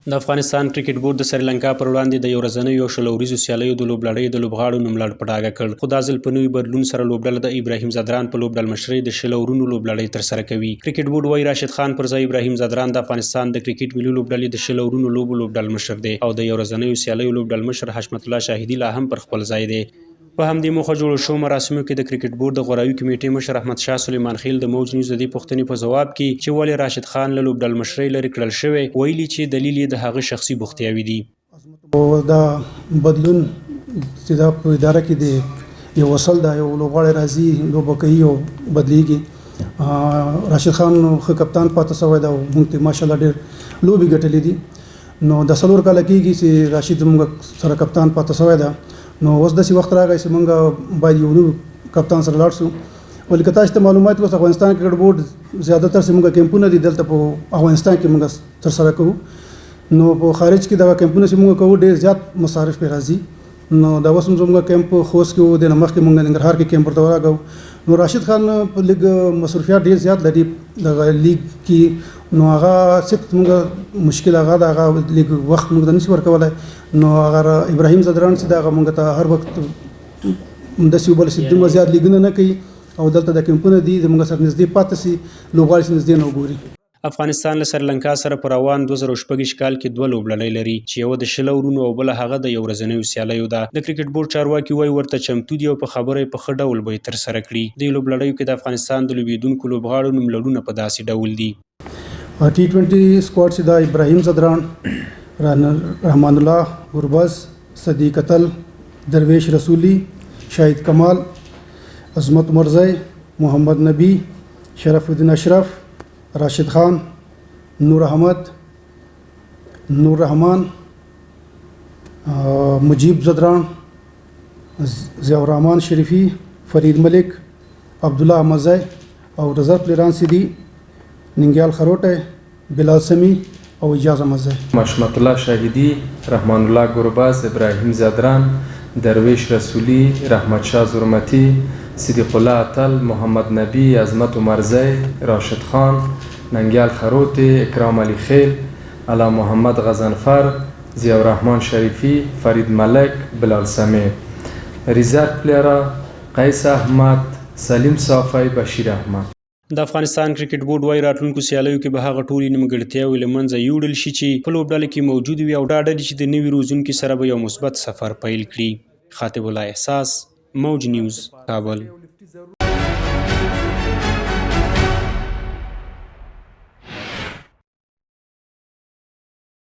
د افغانستان کرکټ بورډ د سریلانکا پر وړاندې د یو ورځنیو او شلو ورځو سیالیو د لوبلړۍ د لوبغاړو نوملړ په ډاګه کړ، خو دا ځل په نوي بدلون سره لوبډله د ابراهیم ځدران په لوبډل مشرۍ د شلو ورونو لوبلړۍ ترسره کوي. کرکټ بورډ وايي راشد خان پر ځای ابراهیم ځدران د افغانستان د کرکټ ملي لوبډلې د شلو ورونو لوبډل مشر دی او د یو ورځنیو سیالیو لوبډل مشر حشمت الله شاهدي لا هم پر خپل ځای دی. په همدې موخه جوړو شوو مراسمو کې د کرکټ بورډ د غوراوي کمیټې مشر احمد شاه سلیمان خیل د موج نیوز د دې پوښتنې په ځواب کې چې ولې راشد خان له لوبډل مشرۍ لرې کړل شوی ویلي چې دلیل یې د هغه شخصي بوختیاوي دي. دا بدلون چې دا په اداره کې دی یو وصل دا یو لوبغاړی راځي لوبه کوي او بدلیږي. راشد خان ښه کپتان پاتې شوی دی او موږ ته ماشاءالله ډېر لوبې ګټلې دي. نو د څلور کاله کېږي چې راشد زموږ سره کپتان پاتې شوی دی. نو اوس داسې وخت راغی چې موږ باید یو نوي کپتان سره لاړ شو. ولې که تاسو ته معلومات اوس افغانستان کرکټ بورډ زیاتره چې موږ کیمپونه دي دلته په افغانستان کې موږ ترسره کوو. نو په خارج کې دغه کیمپونه چې موږ کوو ډېر زیات مصارف پرې راځي. نو دا اوس هم زموږ کیمپ خوست کې و، د نه مخکې موږ ننګرهار کې کیمپ ورته ورغو. نو راشد خان په لیګ مصروفیات ډېر زیات لري دغه لیګ کې. نو هغه صرف موږ مشکل هغه د هغه لیګ وخت موږ ته نشي ورکولی. نو هغه ابراهیم ځدران چې دغه موږ ته هر وخت همداسې وبله چې دومره زیات لیګونه نه کوي او دلته د کیمپونه دي زموږ سره نږدې پاتې شي لوبغاړي چې نږدې نه وګوري. افغانستان له سریلانکا سره په روان 2016 کال کې دوه لوبلړۍ لري چې یوه د شلو ورونو او بله هغه د یو ورځنیو سیالیو ده. د کرکټ بورډ چارواکي وایي ورته چمتو دي او په خبره یې په ښه ډول به یې ترسره کړي. دې لوبلړیو کې د افغانستان د لوبېدونکو لوبغاړو نوملړونه په داسې ډول دي: T20 سکواډ چې دا ابراهیم ځدران، رحمان الله ګربز، صدیق اتل، درویش رسولی، شاهد کمال، عظمت مرزی، محمد نبی، شرف الدین اشرف، راشد خان، نور احمد، نور رحمان، مجیب ځدران، ضیاء الرحمن شریفی، فرید ملک، عبدالله احمدزی او رضا پلیران سیدی، ننگیال خروټه، بلال سمی او اجاز احمدزی. حشمت الله شاهدی، رحمان الله گربز، ابراهیم ځدران، درویش رسولی، رحمت شاه زرمتی، صدیق الله اتل، محمد نبی، عظمت مرزی، راشد خان، ننگیال خروټه، اکرام علی خیل، علا محمد غضنفر، ضیاء الرحمن شریفی، فرید ملک، بلال سمی. ریزرو پلیرا قیس احمد، سلیم صافی، بشیر احمد. د افغانستان کرکټ بورډ وايي راتلونکو سیالیو کې به هغه ټولې نیمګړتیاوې له منځه یوړل شي چې په لوبډله کې موجود وي او دا ډلې چې د نوي روزونکي سره به یو مثبت سفر پیل کړي. خاطب الله احساس، موج نیوز، کابل.